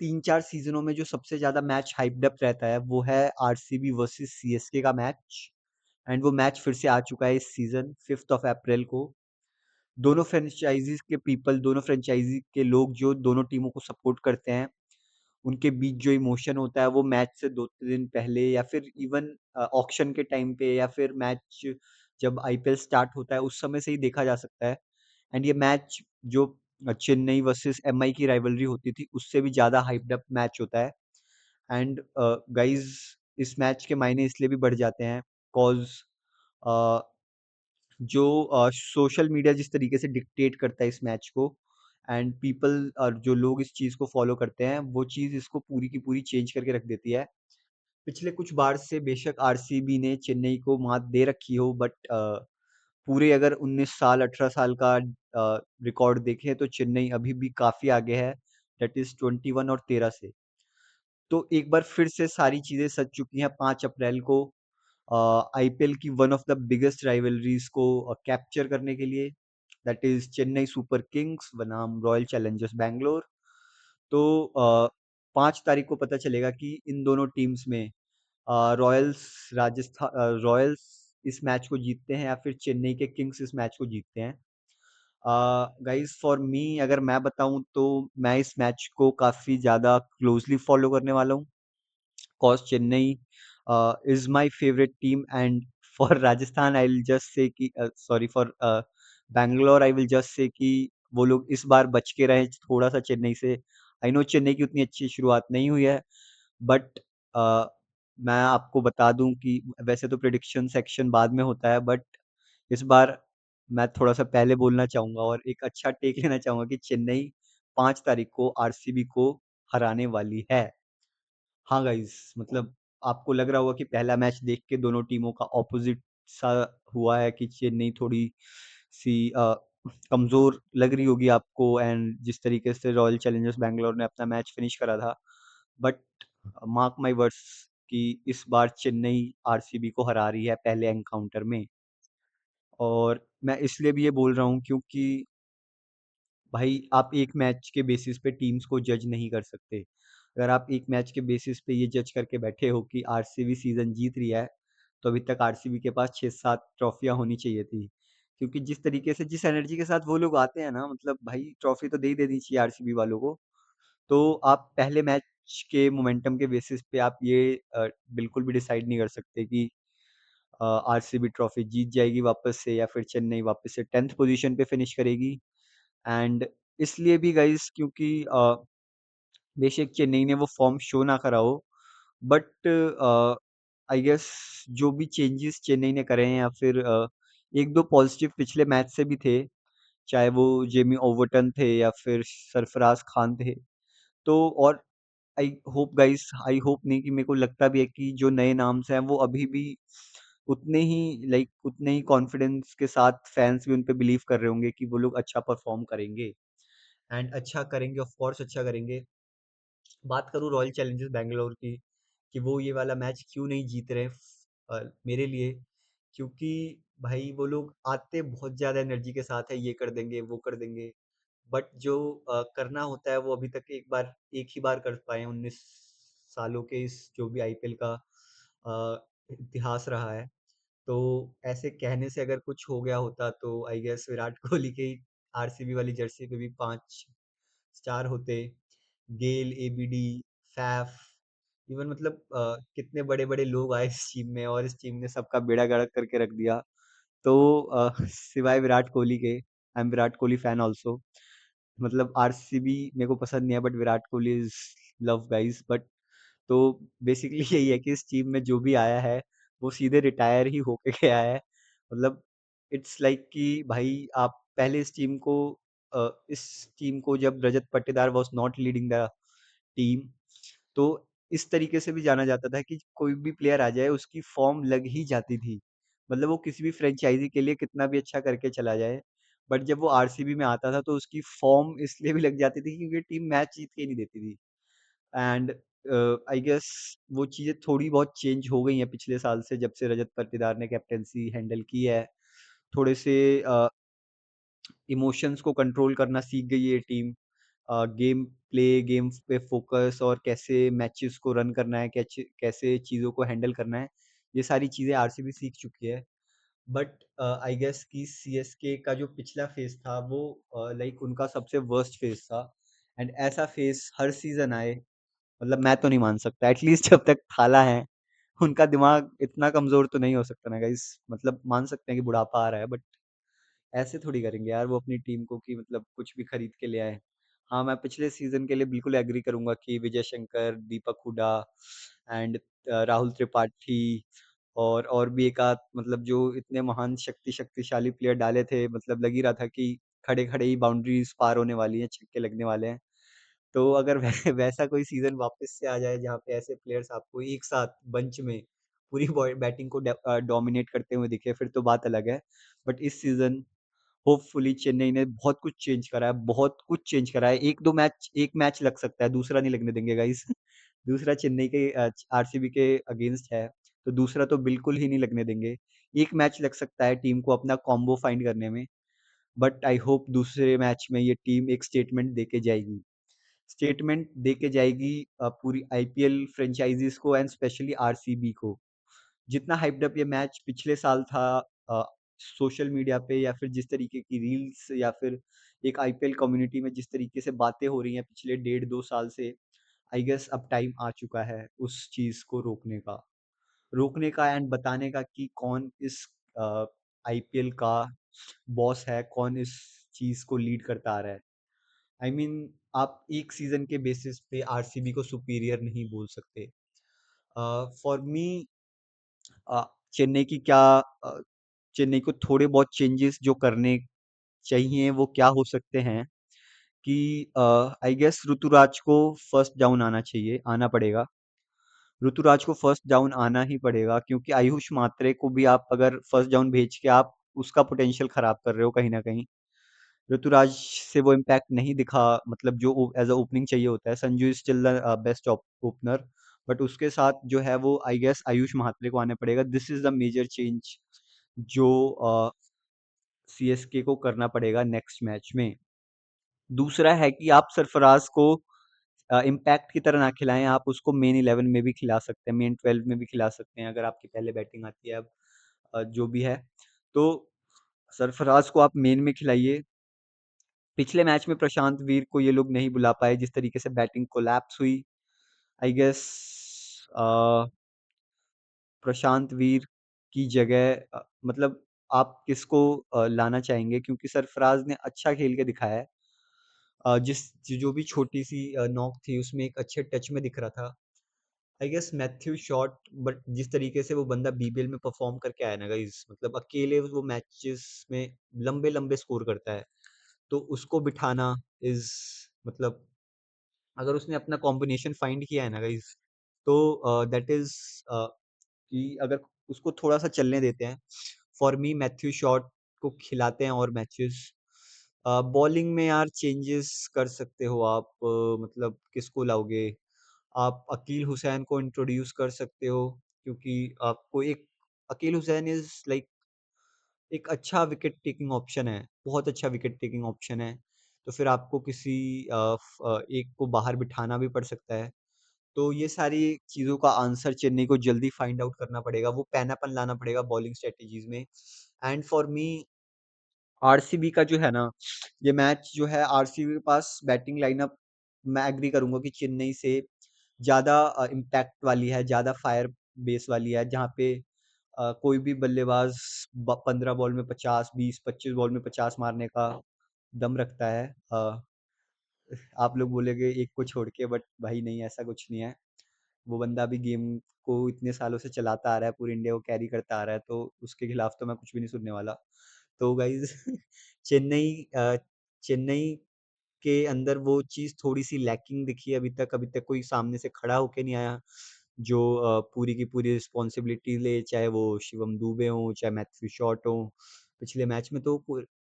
3-4 सीज़नों में जो सबसे ज़्यादा मैच हाइप्ड अप रहता है, वो है आरसीबी वर्सेस सीएसके का मैच। एंड वो मैच फिर से आ चुका है इस सीज़न 5th ऑफ अप्रैल को। दोनों फ्रेंचाइज़ी के लोग जो दोनों टीमों को सपोर्ट करते हैं, उनके बीच जो इमोशन होता है वो मैच से 2 दिन पहले या फिर इवन ऑक्शन के टाइम पे या फिर मैच जब आईपीएल स्टार्ट होता है उस समय से ही देखा जा सकता है। एंड ये मैच जो चेन्नई वर्सेस एमआई की राइवलरी होती थी उससे भी ज़्यादा हाइप्ड अप मैच होता है। एंड गाइस इस मैच के मायने इसलिए भी बढ़ जाते हैं कॉज जो सोशल मीडिया जिस तरीके से डिक्टेट करता है इस मैच को एंड पीपल और जो लोग इस चीज़ को फॉलो करते हैं वो चीज़ इसको पूरी की पूरी चेंज करके रख देती है। पिछले कुछ बार से बेशक आरसीबी ने चेन्नई को मात दे रखी हो बट पूरे अगर 19 साल 18 साल का रिकॉर्ड देखें तो चेन्नई अभी भी काफ़ी आगे है, दैट इज़ 21 और 13 से। तो एक बार फिर से सारी चीज़ें सज चुकी हैं 5 अप्रैल को आईपीएल की one of the biggest rivalries को कैप्चर करने के लिए, that is Chennai Super Kings बनाम रॉयल चैलेंजर्स बैंगलोर। तो 5 तारीख को पता चलेगा कि इन दोनों टीम्स में रॉयल्स इस मैच को जीतते हैं या फिर चेन्नई के किंग्स इस मैच को जीतते हैं। गाइस फॉर मी अगर मैं बताऊं तो मैं इस मैच को काफ़ी ज़्यादा क्लोजली फॉलो करने वाला हूं cause Chennai is my favorite team, and for Rajasthan I will just say कि sorry for Bangalore I will just say कि वो लोग इस बार बच के रहे थोड़ा सा चेन्नई से। आई नो चेन्नई की उतनी अच्छी शुरुआत नहीं हुई है बट मैं आपको बता दूं कि वैसे तो प्रिडिक्शन सेक्शन बाद में होता है बट इस बार मैं थोड़ा सा पहले बोलना चाहूंगा और एक अच्छा टेक लेना चाहूंगा कि चेन्नई 5 तारीख को आरसीबी को हराने वाली है। हाँ गाइस मतलब आपको लग रहा होगा कि पहला मैच देख के दोनों टीमों का ऑपोजिट सा हुआ है कि चेन्नई थोड़ी सी कमजोर लग रही होगी आपको एंड जिस तरीके से रॉयल चैलेंजर्स बैंगलोर ने अपना मैच फिनिश करा था बट मार्क माय वर्ड्स कि इस बार चेन्नई आरसीबी को हरा रही है पहले एनकाउंटर में। और मैं इसलिए भी ये बोल रहा हूँ क्योंकि भाई आप एक मैच के बेसिस पे टीम्स को जज नहीं कर सकते। अगर आप एक मैच के बेसिस पे ये जज करके बैठे हो कि आरसीबी सीजन जीत रही है, तो अभी तक आरसीबी के पास 6-7 ट्रॉफियां होनी चाहिए थी। क्योंकि जिस तरीके से जिस एनर्जी के साथ वो लोग आते हैं ना मतलब भाई ट्रॉफी तो दे ही देनी चाहिए आरसीबी वालों को। तो आप पहले मैच के मोमेंटम के बेसिस पे आप ये बिल्कुल भी डिसाइड नहीं कर सकते कि आरसीबी ट्रॉफी जीत जाएगी वापस से या फिर चेन्नई वापस से 10th पोजीशन पे फिनिश करेगी। एंड इसलिए भी गाइस क्योंकि बेशक चेन्नई ने वो फॉर्म शो ना करा हो बट आई गेस जो भी चेंजेस चेन्नई ने करे हैं या फिर एक दो पॉजिटिव पिछले मैच से भी थे, चाहे वो जेमी ओवर्टन थे या फिर सरफराज खान थे। तो और आई होप नहीं कि मेरे को लगता भी है कि जो नए नाम से हैं वो अभी भी उतने ही कॉन्फिडेंस के साथ फैंस भी उन पे बिलीव कर रहे होंगे कि वो लोग अच्छा परफॉर्म करेंगे एंड अच्छा करेंगे, ऑफ कोर्स अच्छा करेंगे। बात करूँ रॉयल चैलेंजर्स बैंगलोर की कि वो ये वाला मैच क्यों नहीं जीत रहे मेरे लिए क्योंकि भाई वो लोग आते बहुत ज़्यादा एनर्जी के साथ है, ये कर देंगे वो कर देंगे बट जो करना होता है वो अभी तक एक ही बार कर पाए हैं 19 सालों के इस जो भी आईपीएल का इतिहास रहा है। तो ऐसे कहने से अगर कुछ हो गया होता तो आई गेस विराट कोहली के आरसीबी वाली जर्सी पे भी 5 स्टार होते। गेल, एबीडी, फैफ, इवन मतलब कितने बड़े बड़े लोग आए इस टीम में और इस टीम ने सबका बेड़ा गर्क करके रख दिया। तो सिवाय विराट कोहली के, I am Virat Kohli fan also. मतलब आरसीबी मेरे को पसंद नहीं है but Virat Kohli is love guys but तो बेसिकली यही है कि इस टीम में जो भी आया है वो सीधे रिटायर ही होके गया है। मतलब इट्स लाइक कि भाई आप पहले इस टीम को जब Rajat Patidar was not leading the team तो इस तरीके से भी जाना जाता था कि कोई भी प्लेयर आ जाए उसकी फॉर्म लग ही जाती थी। मतलब वो किसी भी फ्रेंचाइजी के लिए कितना भी अच्छा करके चला जाए बट जब वो आरसीबी में आता था तो उसकी फॉर्म इसलिए भी लग जाती थी क्योंकि टीम मैच जीत के नहीं देती थी। एंड आई गेस वो चीज़ें थोड़ी बहुत चेंज हो गई हैं पिछले साल से जब से रजत पाटीदार ने कैप्टेंसी हैंडल की है। थोड़े से इमोशंस को कंट्रोल करना सीख गई है टीम। गेम प्ले, गेम्स पे फोकस और कैसे मैचेस को रन करना है, कैसे कैसे चीज़ों को हैंडल करना है, ये सारी चीज़ें आरसीबी सीख चुकी है। बट आई गेस कि सीएसके का जो पिछला फेज था वो लाइक उनका सबसे वर्स्ट फेज था। एंड ऐसा फेज हर सीजन आए, मतलब मैं तो नहीं मान सकता। एटलीस्ट जब तक थाला है, उनका दिमाग इतना कमजोर तो नहीं हो सकता ना गाइस। मतलब मान सकते हैं कि बुढ़ापा आ रहा है, बट ऐसे थोड़ी करेंगे यार वो अपनी टीम को कि मतलब कुछ भी खरीद के ले आए। हाँ, मैं पिछले सीजन के लिए बिल्कुल एग्री करूंगा कि विजय शंकर, दीपक हुडा एंड राहुल त्रिपाठी और भी एक आध, मतलब जो इतने महान शक्तिशाली प्लेयर डाले थे, मतलब लग ही रहा था कि खड़े खड़े ही बाउंड्रीज पार होने वाली हैं, छक्के लगने वाले हैं। तो अगर वैसा कोई सीजन वापस से आ जाए जहाँ पे ऐसे प्लेयर्स आपको एक साथ बंच में पूरी बैटिंग को डोमिनेट करते हुए दिखे, फिर तो बात अलग है। बट इस सीजन होपफुली चेन्नई ने बहुत कुछ चेंज करा है, बहुत कुछ चेंज करा है। एक दो मैच, एक मैच लग सकता है, दूसरा नहीं लगने देंगे गाइस। दूसरा चेन्नई के आरसीबी के अगेंस्ट है, तो दूसरा तो बिल्कुल ही नहीं लगने देंगे। एक मैच लग सकता है टीम को अपना कॉम्बो फाइंड करने में, बट आई होप दूसरे मैच में ये टीम एक स्टेटमेंट दे के जाएगी। स्टेटमेंट दे के जाएगी पूरी आईपीएल फ्रेंचाइजीज को एंड स्पेशली आरसीबी को। जितना हाइप्ड अप ये मैच पिछले साल था सोशल मीडिया पे, या फिर जिस तरीके की रील्स, या फिर एक आईपीएल कम्युनिटी में जिस तरीके से बातें हो रही हैं पिछले 1.5 2 साल से, आई गेस अब टाइम आ चुका है उस चीज को रोकने का एंड बताने का कि कौन इस आईपीएल का बॉस है, कौन इस चीज को लीड करता आ रहा है। आई I मीन आप एक सीजन के बेसिस पे आरसीबी को सुपीरियर नहीं बोल सकते। फॉर मी चेन्नई की क्या चेन्नई को थोड़े बहुत चेंजेस जो करने चाहिए वो क्या हो सकते हैं कि आई गेस ऋतुराज को फर्स्ट डाउन आना पड़ेगा। ऋतुराज को फर्स्ट डाउन आना ही पड़ेगा, क्योंकि आयुष मात्रे को भी आप अगर फर्स्ट डाउन भेज के आप उसका पोटेंशियल खराब कर रहे हो कहीं ना कहीं। ऋतुराज से वो इम्पैक्ट नहीं दिखा, मतलब जो एज अ ओपनिंग चाहिए होता है। Sanju is still the best opener, but उसके साथ जो है वो आई गेस आयुष महात्रे को आने पड़ेगा। This is the major change जो सीएसके को करना पड़ेगा नेक्स्ट मैच में। दूसरा है कि आप सरफराज को इम्पैक्ट की तरह ना खिलाएं, आप उसको मेन 11 में भी खिला सकते हैं, मेन 12 में भी खिला सकते हैं अगर आपकी पहले बैटिंग आती है। अब जो भी है, तो सरफराज को आप मेन में खिलाइए। पिछले मैच में प्रशांत वीर को ये लोग नहीं बुला पाए, जिस तरीके से बैटिंग कोलैप्स हुई। आई गेस प्रशांत वीर की जगह मतलब आप किसको लाना चाहेंगे, क्योंकि सरफराज ने अच्छा खेल के दिखाया है। जिस जो भी छोटी सी नॉक थी उसमें एक अच्छे टच में दिख रहा था। I guess Matthew Short, but जिस तरीके से वो बंदा बीबीएल में परफॉर्म करके आया ना गाइस, मतलब अकेले वो मैचेस में लंबे लंबे स्कोर करता है, तो उसको बिठाना इज, मतलब अगर उसने अपना कॉम्बिनेशन फाइंड किया है ना गाइस, तो दैट इज कि अगर उसको थोड़ा सा चलने देते हैं, फॉर मी मैथ्यू शॉट को खिलाते हैं और मैचेस। बॉलिंग में यार चेंजेस कर सकते हो आप, मतलब किसको लाओगे? आप अकील हुसैन को इंट्रोड्यूस कर सकते हो, क्योंकि आपको एक अकील हुसैन इज लाइक एक अच्छा विकेट टेकिंग ऑप्शन है, बहुत अच्छा विकेट टेकिंग ऑप्शन है। तो फिर आपको किसी एक को बाहर बिठाना भी पड़ सकता है। तो ये सारी चीज़ों का आंसर चेन्नई को जल्दी फाइंड आउट करना पड़ेगा, वो पैनापन लाना पड़ेगा बॉलिंग स्ट्रेटेजीज में। एंड फॉर मी आरसीबी का जो है ना, ये मैच जो है आरसीबी के पास बैटिंग लाइनअप, मैं एग्री करूंगा कि चेन्नई से ज्यादा इम्पैक्ट वाली है, ज्यादा फायर बेस वाली है, जहाँ पे कोई भी बल्लेबाज 15 बॉल में 50, 20, 25 बॉल में 50 मारने का दम रखता है। आप लोग बोलेंगे एक को छोड़ के, बट भाई नहीं, ऐसा कुछ नहीं है। वो बंदा भी गेम को इतने सालों से चलाता आ रहा है, पूरी इंडिया को कैरी करता आ रहा है, तो उसके खिलाफ तो मैं कुछ भी नहीं सुनने वाला। तो गाइज चेन्नई चेन्नई के अंदर वो चीज़ थोड़ी सी लैकिंग दिखी है अभी तक कोई सामने से खड़ा होके नहीं आया जो पूरी की पूरी रिस्पॉन्सिबिलिटी ले, चाहे वो शिवम दुबे हो, चाहे मैथ्यू शॉट हो। पिछले मैच में तो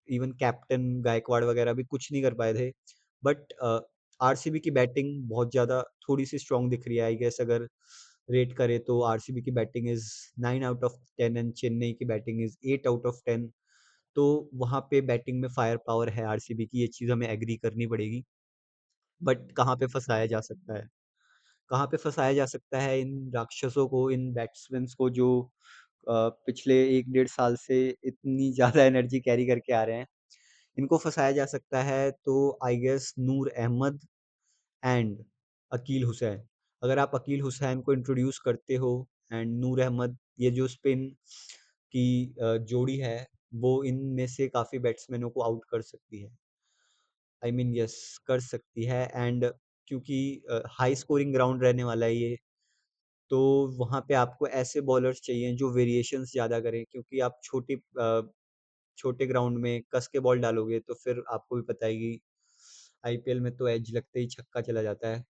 इवन कैप्टन गायकवाड़ वगैरह भी कुछ नहीं कर पाए थे। बट आरसीबी की बैटिंग बहुत ज़्यादा थोड़ी सी स्ट्रांग दिख रही है। आई गेस अगर रेट करे तो आरसीबी की batting is 9 out of 10 and Chennai की बैटिंग इज 8 आउट ऑफ 10। तो वहाँ पे बैटिंग में फायर पावर है आरसीबी की, ये चीज़ हमें एग्री करनी पड़ेगी। बट कहाँ पे फंसाया जा सकता है? कहाँ पे फंसाया जा सकता है इन राक्षसों को, इन बैट्समैन को जो पिछले 1 डेढ़ साल से इतनी ज़्यादा एनर्जी कैरी करके आ रहे हैं। इनको फंसाया जा सकता है तो I guess Noor Ahmad and Akeal Hosein. अगर आप अकील हुसैन को इंट्रोड्यूस करते हो एंड नूर अहमद, ये जो स्पिन की जोड़ी है, वो इनमें से काफ़ी बैट्समैनों को आउट कर सकती है। आई मीन यस, कर सकती है। एंड क्योंकि हाई स्कोरिंग ग्राउंड रहने वाला है ये, तो वहाँ पे आपको ऐसे बॉलर्स चाहिए जो वेरिएशंस ज़्यादा करें, क्योंकि आप छोटे ग्राउंड में कस के बॉल डालोगे तो फिर आपको भी पता है कि आईपीएल में तो एज लगते ही छक्का चला जाता है,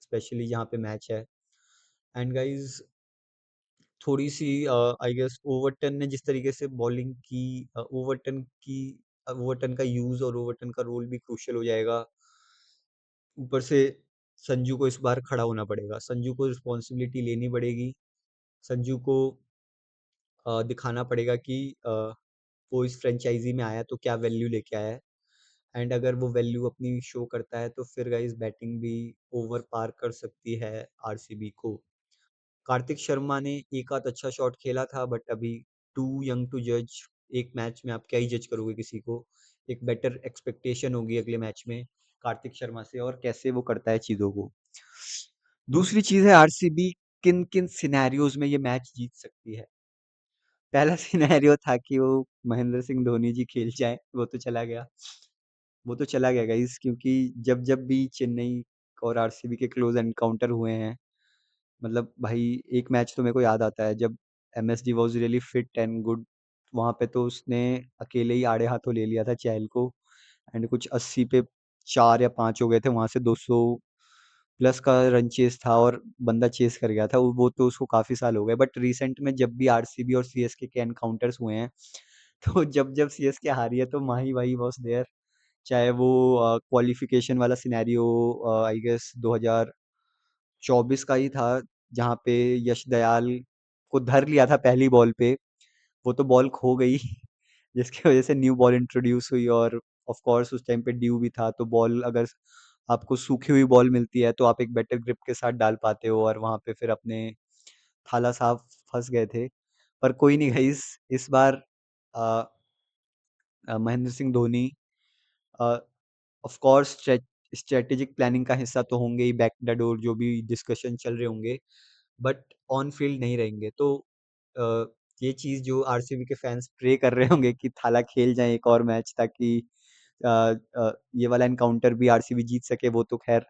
स्पेशली जहाँ पे मैच है। एंड गाइस, थोड़ी सी आई गेस ओवरटन ने जिस तरीके से बॉलिंग की, ओवरटन का यूज और ओवरटन का रोल भी क्रूशियल हो जाएगा। ऊपर से संजू को इस बार खड़ा होना पड़ेगा, संजू को रिस्पॉन्सिबिलिटी लेनी पड़ेगी, संजू को दिखाना पड़ेगा कि वो इस फ्रेंचाइजी में आया तो क्या वैल्यू लेके आया है। एंड अगर वो वैल्यू अपनी शो करता है तो फिर गाइस बैटिंग भी ओवर पार कर सकती है आरसीबी को। कार्तिक शर्मा ने एक आध अच्छा शॉट खेला था, बट अभी टू यंग टू जज। एक मैच में आप क्या ही जज करोगे किसी को? एक बेटर एक्सपेक्टेशन होगी अगले मैच में कार्तिक शर्मा से, और कैसे वो करता है चीजों को। दूसरी चीज है आरसीबी किन किन सिनेरियोज में ये मैच जीत सकती है। पहला सिनेरियो था कि वो महेंद्र सिंह धोनी जी खेल जाए, वो तो चला गया। वो तो चला गया गाइस, क्योंकि जब जब भी चेन्नई और आरसीबी के क्लोज एनकाउंटर हुए हैं, मतलब भाई, एक मैच तो मेरे को याद आता है जब MSD was really fit and good. वहां पे तो उसने अकेले ही आड़े हाथों ले लिया था चहल को। एंड कुछ 80 पे 4 या 5 हो गए थे, वहां से 200 प्लस का रन चेस था और बंदा चेस कर गया था। वो तो उसको काफी साल हो गए, बट रिसेंट में जब भी आरसीबी और सीएसके के एनकाउंटर्स हुए हैं, तो जब जब सीएसके हारी है तो माही भाई वॉज देयर। चाहे वो क्वालिफिकेशन वाला सिनेरियो आई गेस 2024 का ही था, जहाँ पे यश दयाल को धर लिया था पहली बॉल पे। वो तो बॉल खो गई जिसकी वजह से न्यू बॉल इंट्रोड्यूस हुई, और ऑफ कोर्स उस टाइम पे ड्यू भी था, तो बॉल अगर आपको सूखी हुई बॉल मिलती है तो आप एक बेटर ग्रिप के साथ डाल पाते हो, और वहां पे फिर अपने थाला साहब फंस गए थे। पर कोई नहीं गई, इस बार अ, Mahendra Singh Dhoni of course strategic planning का हिस्सा तो होंगे ही, बैक द डोर जो भी डिस्कशन चल रहे होंगे, बट ऑन फील्ड नहीं रहेंगे। तो अ, ये चीज जो आरसीबी के फैंस प्रे कर रहे होंगे कि थाला खेल जाए एक और मैच, ताकि ये वाला एनकाउंटर भी आरसीबी जीत सके, वो तो खैर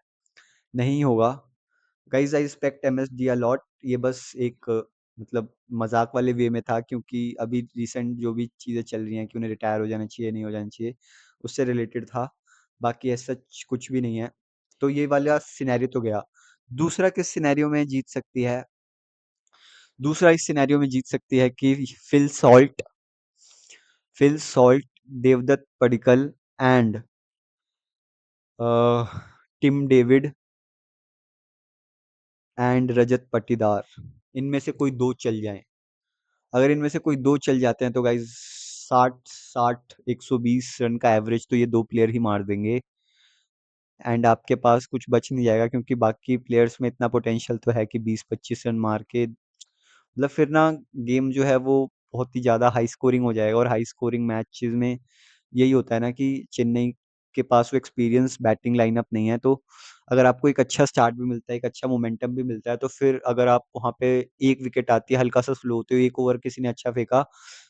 नहीं होगा। Guys, I respect MSD a lot. ये बस एक मतलब मजाक वाले वे में था, क्योंकि अभी रिसेंट जो भी चीजें चल रही हैं कि उन्हें रिटायर हो जाना चाहिए, नहीं हो जाना चाहिए, उससे रिलेटेड था। बाकी ऐसा कुछ भी नहीं है। तो ये वाला सिनेरियो तो गया। दूसरा किस सिनेरियो में जीत सकती है? दूसरा इस सिनेरियो में जीत सकती है कि Phil Salt, Devdutt Padikkal and Tim David and Rajat Patidar, इनमें से कोई दो चल जाएं। अगर इनमें से कोई दो चल जाते हैं तो गाइज 60 60 120 रन का एवरेज तो ये दो प्लेयर ही मार देंगे। एंड आपके पास कुछ बच नहीं जाएगा, क्योंकि बाकी प्लेयर्स में इतना पोटेंशियल तो है कि 20 25 रन मार के, मतलब फिर ना गेम जो है वो बहुत ही ज़्यादा हाई स्कोरिंग हो जाएगा। और हाई स्कोरिंग मैचेस में यही होता है ना कि चेन्नई के पास वो एक्सपीरियंस बैटिंग लाइनअप नहीं है। तो अगर आपको एक अच्छा स्टार्ट भी मिलता है, एक अच्छा मोमेंटम भी मिलता है, तो फिर अगर आप वहाँ पे एक विकेट आती है, हल्का सा स्लो होते हुए एक ओवर किसी ने अच्छा फेंका,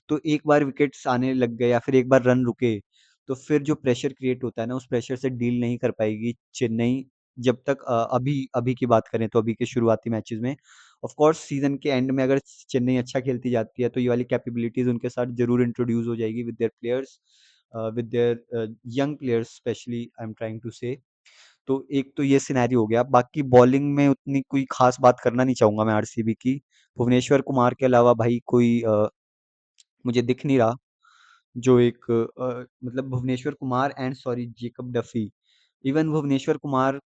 तो एक बार विकेट्स आने लग गए या फिर एक बार रन रुके, तो फिर जो प्रेशर क्रिएट होता है ना, उस प्रेशर से डील नहीं कर पाएगी चेन्नई। जब तक अभी अभी की बात करें तो अभी के शुरुआती मैचेस में, ऑफ कोर्स सीजन के एंड में अगर चेन्नई अच्छा खेलती जाती है तो ये वाली कैपेबिलिटीज उनके साथ जरूर इंट्रोड्यूस हो जाएगी with their players, with their young players specially, I am trying to say. तो एक तो ये सिनेरियो हो गया। बाकी बॉलिंग में उतनी कोई खास बात करना नहीं चाहूंगा मैं आरसीबी की। भुवनेश्वर कुमार के अलावा भाई कोई मुझे दिख नहीं रहा जो एक मतलब Bhuvneshwar Kumar and sorry Jacob Duffy. Even Bhuvneshwar Kumar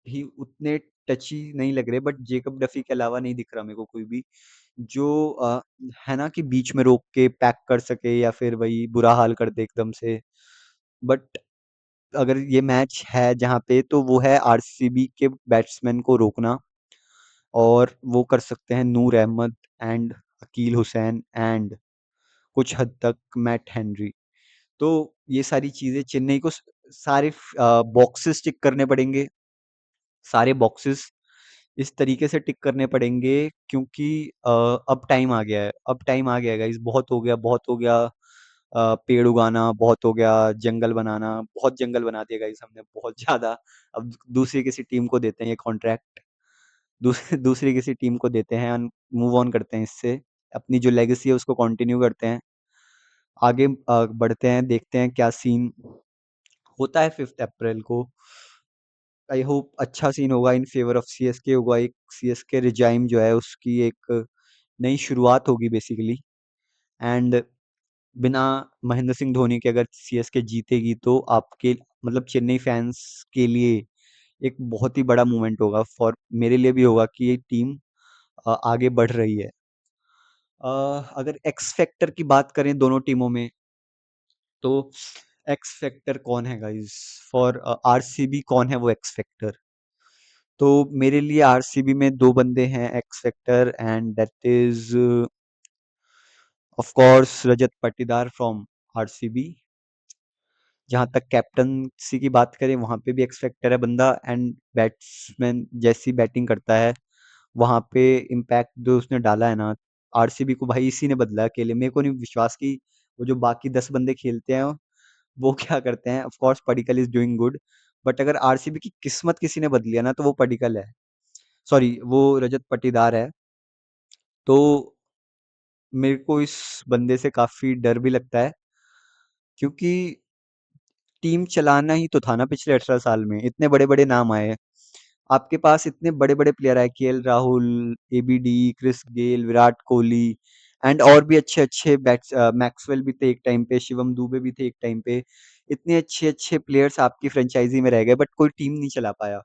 भी उतने टची नहीं लग रहे, बट जेकब डफी के अलावा नहीं दिख रहा मेरे को कोई भी जो है ना कि बीच में रोक के पैक कर सके या फिर वही बुरा हाल कर दे एकदम से। बट अगर ये मैच है जहाँ पे, तो वो है आरसीबी के बैट्समैन को रोकना, और वो कर सकते हैं नूर Ahmad and Akeal Hussain and कुछ हद तक मैट हेनरी। तो ये सारी चीजें चेन्नई को सारे बॉक्सेस टिक करने पड़ेंगे, सारे बॉक्सेस इस तरीके से टिक करने पड़ेंगे, क्योंकि अब टाइम आ गया है, अब टाइम आ गया है गाइस, बहुत हो गया, बहुत हो गया। पेड़ उगाना बहुत हो गया, जंगल बनाना, बहुत जंगल बना दिया गाइस हमने, बहुत ज्यादा। अब दूसरी किसी टीम को देते हैं ये कॉन्ट्रैक्ट, दूसरी किसी टीम को देते हैं, मूव ऑन करते हैं इससे, अपनी जो लेगेसी है उसको कंटिन्यू करते हैं, आगे बढ़ते हैं, देखते हैं क्या सीन होता है 5 अप्रैल को। आई होप अच्छा सीन होगा इन फेवर ऑफ सीएसके होगा, एक सीएसके रिजाइम जो है उसकी एक नई शुरुआत होगी बेसिकली। एंड बिना महेंद्र सिंह धोनी के अगर सीएसके जीतेगी तो आपके मतलब चेन्नई फैंस के लिए एक बहुत ही बड़ा मूवमेंट होगा, फॉर मेरे लिए भी होगा कि ये टीम आगे बढ़ रही है। अ, अगर एक्स फैक्टर की बात करें दोनों टीमों में, तो एक्स फैक्टर कौन है गाइस? फॉर आरसीबी कौन है वो एक्स फैक्टर? तो मेरे लिए आरसीबी में दो बंदे हैं x factor, and that is of course Rajat Patidar from RCB. जहां तक कैप्टनसी की बात करें, वहां पे भी एक्स फैक्टर है बंदा, एंड बैट्समैन जैसी बैटिंग करता है वहां पे इम्पैक्ट जो उसने डाला है ना, आरसीबी को भाई इसी ने बदला अकेले। मेरे को नहीं विश्वास कि वो जो बाकी 10 बंदे खेलते हैं वो क्या करते हैं। Of course Padikkal is doing good, but अगर आरसीबी की किस्मत किसी ने बदली है ना, तो वो पडिक्कल है, सॉरी वो रजत पाटीदार है। तो मेरे को इस बंदे से काफी डर भी लगता है, क्योंकि टीम चलाना ही तो था ना पिछले 18 साल में, इतने बड़े बड़े नाम आए, आपके पास इतने बड़े बड़े प्लेयर आए, KL Rahul, ABD, Chris Gayle, Virat Kohli, and और भी अच्छे अच्छे बैट्स, मैक्सवेल भी थे एक टाइम पे, शिवम दुबे भी थे एक टाइम पे। इतने अच्छे अच्छे प्लेयर्स आपकी फ्रेंचाइजी में रह गए, बट कोई टीम नहीं चला पाया।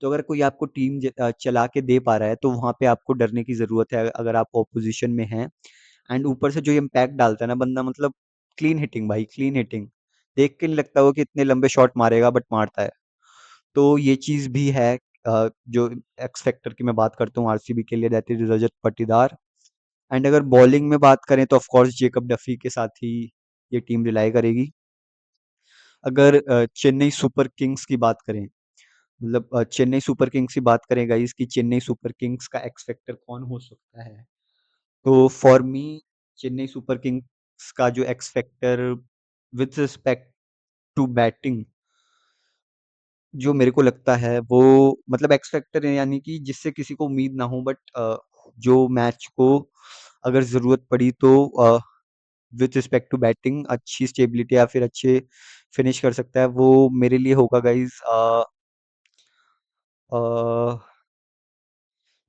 तो अगर कोई आपको टीम चला के दे पा रहा है, तो वहां पे आपको डरने की जरूरत है अगर आप ऑपोजिशन में हैं। एंड ऊपर से जो इम्पैक्ट डालता है ना बंदा, मतलब क्लीन हिटिंग भाई, क्लीन हिटिंग, देख के नहीं लगता वो कि इतने लंबे शॉट मारेगा, बट मारता है। तो ये चीज भी है। जो एक्स फैक्टर की मैं बात करता हूँ आरसीबी के लिए, that is Rajat Patidar. And अगर बॉलिंग में बात करें, तो ऑफ कोर्स जेकब डफी के साथ ही ये टीम रिलाई करेगी। अगर चेन्नई सुपर किंग्स की बात करें, मतलब चेन्नई सुपर किंग्स की बात करें गाइस, कि चेन्नई सुपर किंग्स का एक्स फैक्टर कौन हो सकता है, तो for me Chennai Super Kings का जो X factor with respect to batting, जो मेरे को लगता है वो, मतलब एक्स फैक्टर है यानी कि जिससे किसी को उम्मीद ना हो, बट जो मैच को अगर जरूरत पड़ी तो विथ रिस्पेक्ट टू बैटिंग अच्छी स्टेबिलिटी या फिर अच्छे फिनिश कर सकता है, वो मेरे लिए होगा गाइज।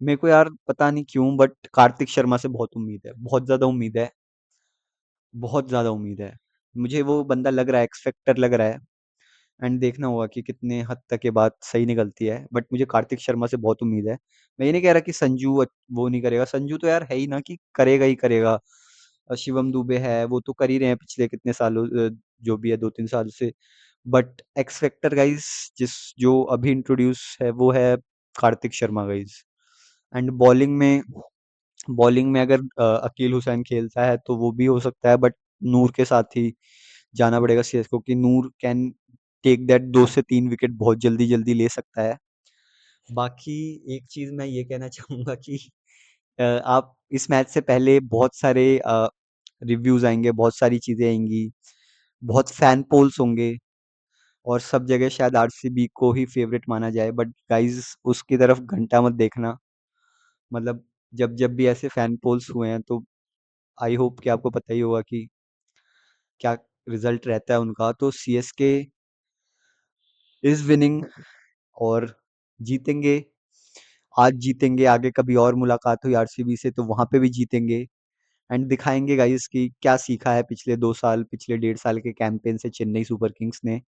मेरे को यार पता नहीं क्यों, बट कार्तिक शर्मा से बहुत उम्मीद है, बहुत ज्यादा उम्मीद है, बहुत ज्यादा उम्मीद है। मुझे वो बंदा लग रहा है, एक्स फैक्टर लग रहा है। एंड देखना होगा कि कितने हद तक ये बात सही निकलती है, बट मुझे कार्तिक शर्मा से बहुत उम्मीद है। मैं ये नहीं कह रहा कि संजू वो नहीं करेगा, संजू तो यार है ही ना कि करेगा ही करेगा। शिवम दुबे है, वो तो कर ही रहे हैं पिछले कितने सालों, जो भी है 2-3 साल से। बट एक्स फैक्टर गाइज जिस जो अभी इंट्रोड्यूस है वो है Kartik Sharma guys. And bowling में अगर अकील हुसैन खेलता है तो वो भी हो सकता है, बट नूर के साथ ही जाना पड़ेगा सीएसको, कि नूर कैन टेक दैट 2 से 3 विकेट बहुत जल्दी जल्दी ले सकता है। बाकी एक चीज मैं ये कहना चाहूंगा कि आप इस मैच से पहले बहुत सारे रिव्यूज आएंगे, बहुत सारी चीजें आएंगी, बहुत फैन पोल्स होंगे, और सब जगह शायद आरसीबी को ही फेवरेट माना जाए, बट गाइज उसकी तरफ घंटा मत देखना। मतलब जब जब भी ऐसे फैन पोल्स हुए हैं, तो आई होप कि आपको पता ही होगा कि क्या रिजल्ट रहता है उनका। तो सीएसके इज विनिंग, और जीतेंगे। आज जीतेंगे, आगे कभी और मुलाकात हुई आरसीबी से तो वहां पे भी जीतेंगे, एंड दिखाएंगे गाइस कि क्या सीखा है पिछले 2 साल, पिछले 1.5 साल के कैंपेन से चेन्नई सुपर किंग्स ने।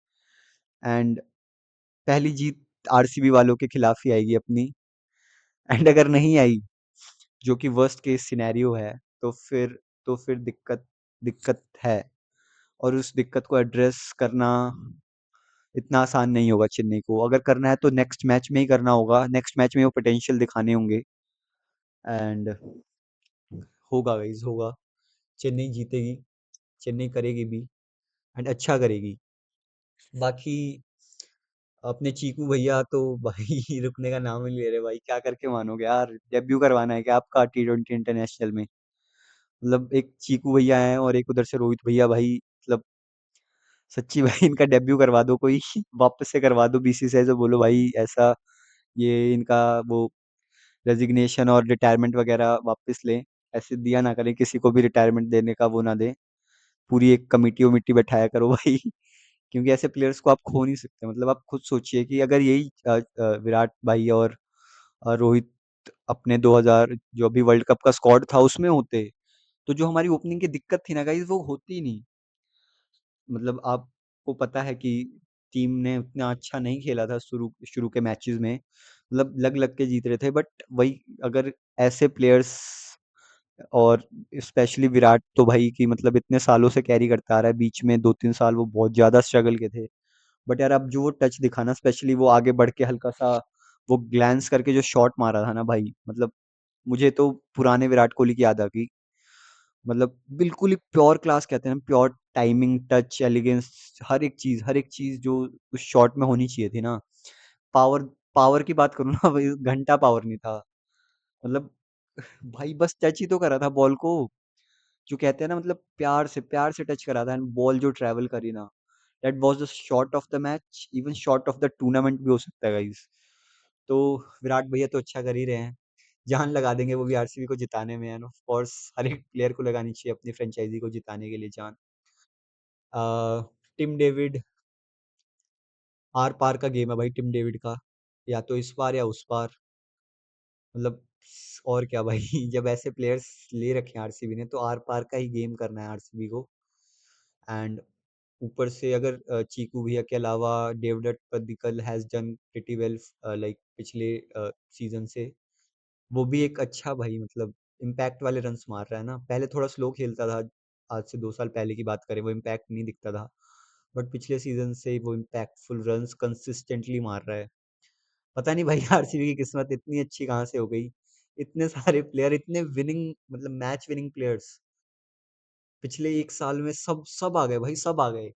एंड पहली जीत आरसीबी वालों के खिलाफ ही आएगी अपनी। एंड अगर नहीं आई, जो कि वर्स्ट केस सिनेरियो है, तो फिर दिक्कत दिक्कत है, और उस दिक्कत को एड्रेस करना इतना आसान नहीं होगा चेन्नई को। अगर करना है तो नेक्स्ट मैच में ही करना होगा, नेक्स्ट मैच में वो पोटेंशियल दिखाने होंगे। एंड होगा गाइस, होगा। चेन्नई जीतेगी, चेन्नई करेगी भी, एंड अच्छा करेगी। बाकी अपने चीकू भैया तो भाई रुकने का नाम ही नहीं ले रहे भाई। क्या करके मानोगे यार, डेब्यू करवाना है क्या आपका T20 इंटरनेशनल में? मतलब एक चीकू भैया हैं और एक उधर से रोहित भैया भाई, मतलब सच्ची भाई इनका डेब्यू करवा दो कोई वापस से करवा दो बीसीसीआई से, बोलो भाई ऐसा ये इनका वो रेजिग्नेशन और रिटायरमेंट वगैरह वापस लें। ऐसे दिया ना करें, किसी को भी रिटायरमेंट देने का वो ना दें। पूरी एक कमिटी वमिटी बैठाया करो भाई क्योंकि ऐसे प्लेयर्स को आप खो नहीं सकते। मतलब आप खुद सोचिए कि अगर यही विराट भाई और रोहित अपने 2000 जो अभी वर्ल्ड कप का स्क्वाड था उसमें होते, तो जो हमारी ओपनिंग की दिक्कत थी ना गाइस वो होती ही नहीं। मतलब आपको पता है कि टीम ने उतना अच्छा नहीं खेला था शुरू शुरू के मैचेस में, मतलब लग लग के जीत रहे थे। बट वही, अगर ऐसे प्लेयर्स और स्पेशली विराट तो भाई की मतलब इतने सालों से कैरी करता आ रहा है, बीच में 2-3 साल वो बहुत ज्यादा स्ट्रगल के थे। बट यार अब जो वो टच दिखा ना, स्पेशली वो आगे बढ़ के हल्का सा वो ग्लैंस करके जो शॉट मारा था ना भाई, मतलब मुझे तो पुराने विराट कोहली की याद आ गई। मतलब बिल्कुल ही प्योर क्लास कहते हैं ना, प्योर टाइमिंग, टच, एलिगेंस, हर एक चीज जो उस शॉट में होनी चाहिए थी ना। पावर, पावर की बात करूँ ना भाई, घंटा पावर नहीं था। मतलब भाई बस टच ही तो करा था बॉल को, जो कहते हैं ना मतलब प्यार से टच करा था, एंड बॉल जो ट्रैवल करी ना, that was the shot of the match, even shot of the tournament भी हो सकता है गाइस। तो विराट भैया तो अच्छा कर ही रहे हैं, जान लगा देंगे वो भी आरसीबी को जिताने में, एंड ऑफ कोर्स हर एक प्लेयर को लगानी चाहिए अपनी फ्रेंचाइजी को जिताने के लिए जान। टिम डेविड, आर पार का गेम है भाई टिम डेविड का, या तो इस पार या उस पार। मतलब और क्या भाई जब ऐसे प्लेयर्स ले रखे हैं आरसीबी ने, तो आर पार का ही गेम करना है आरसीबी को। एंड ऊपर से अगर चीकू भैया के अलावा David Padikkal has done pretty well, like पिछले सीजन से, वो भी एक अच्छा भाई मतलब इम्पैक्ट वाले रन्स मार रहा है ना। पहले थोड़ा स्लो खेलता था, आज से 2 साल पहले की बात करें, वो इम्पैक्ट नहीं दिखता था। बट पिछले सीजन से वो इम्पैक्टफुल रन्स कंसिस्टेंटली मार रहा है। पता नहीं भाई आरसीबी की किस्मत इतनी अच्छी कहाँ से हो गई, इतने सारे प्लेयर, इतने विनिंग मतलब मैच विनिंग प्लेयर्स पिछले एक साल में सब सब आ गए भाई, सब आ गए।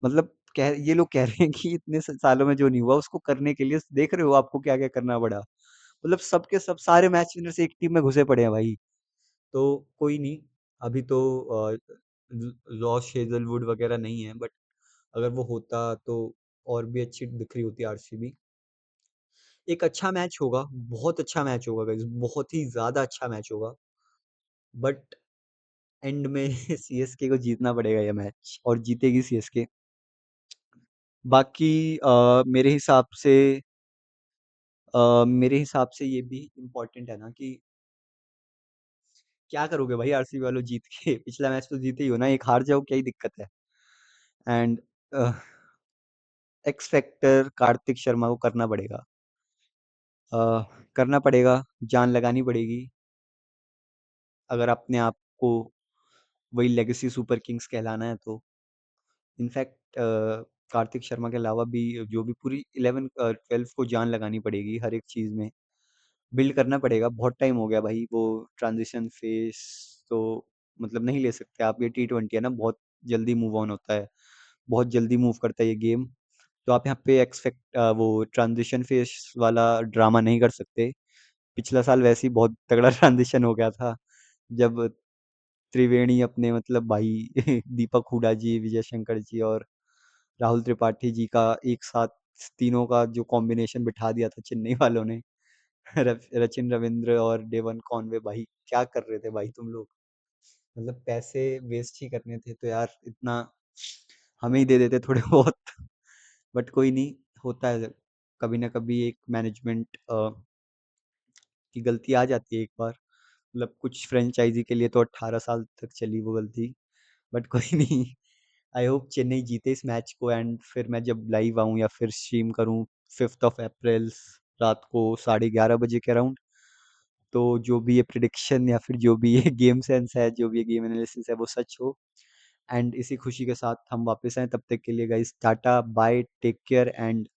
मतलब कह ये लोग कह रहे हैं कि इतने सालों में जो नहीं हुआ उसको करने के लिए देख रहे हो आपको क्या क्या करना पड़ा। मतलब सबके सब सारे मैच विनर्स एक टीम में घुसे पड़े हैं भाई। तो कोई नहीं, अभी तो लॉस हेजलवुड वगैरह नहीं है, बट अगर वो होता तो और भी अच्छी दिख रही होती आरसीबी। एक अच्छा मैच होगा, बहुत अच्छा मैच होगा गाइस, बहुत ही ज्यादा अच्छा मैच होगा। बट एंड में सीएसके को जीतना पड़ेगा ये मैच, और जीतेगी सीएसके। बाकी मेरे हिसाब से ये भी इम्पोर्टेंट है ना कि क्या करोगे भाई आरसीबी वालों जीत के पिछला मैच तो जीते ही हो ना, एक हार जाओ क्या ही दिक्कत है। And x factor Kartik Sharma को करना पड़ेगा, अ, करना पड़ेगा, जान लगानी पड़ेगी, अगर अपने आप को वही लेगेसी सुपर किंग्स कहलाना है तो। इनफैक्ट कार्तिक शर्मा के अलावा भी जो भी पूरी 11-12 को जान लगानी पड़ेगी हर एक चीज़ में, बिल्ड करना पड़ेगा। बहुत टाइम हो गया भाई वो ट्रांजिशन फेस, तो मतलब नहीं ले सकते आप। ये T20 है ना, बहुत जल्दी मूव ऑन होता है, बहुत जल्दी मूव करता है ये गेम। तो आप यहाँ पे वो ट्रांजिशन फेस वाला ड्रामा नहीं कर सकते। पिछला साल वैसे ही बहुत तगड़ा ट्रांजिशन हो गया था, जब त्रिवेणी अपने मतलब भाई दीपक हुडा जी, विजय शंकर जी और राहुल त्रिपाठी जी का एक साथ तीनों का जो कॉम्बिनेशन बिठा दिया था चेन्नई वालों ने रचिन रविंद्र और डेवन कॉनवे, भाई क्या कर रहे थे भाई तुम लोग? मतलब पैसे वेस्ट ही करने थे तो यार इतना हमें ही दे देते थोड़े बहुत बट कोई नहीं, होता है कभी ना कभी, एक मैनेजमेंट की गलती आ जाती है एक बार। मतलब कुछ फ्रेंचाइजी के लिए तो 18 साल तक चली वो गलती, बट कोई नहीं। आई होप चेन्नई जीते इस मैच को, एंड फिर मैं जब लाइव आऊँ या फिर स्ट्रीम करूँ 5 अप्रैल रात को 11:30 बजे के अराउंड, तो जो भी ये प्रिडिक्शन या फिर जो भी ये गेम सेंस है, जो भी ये गेम एनालिसिस है, वो सच हो। एंड इसी खुशी के साथ हम वापस आए, तब तक के लिए guys tata bye, take care and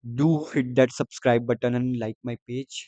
do hit that subscribe button and like my page.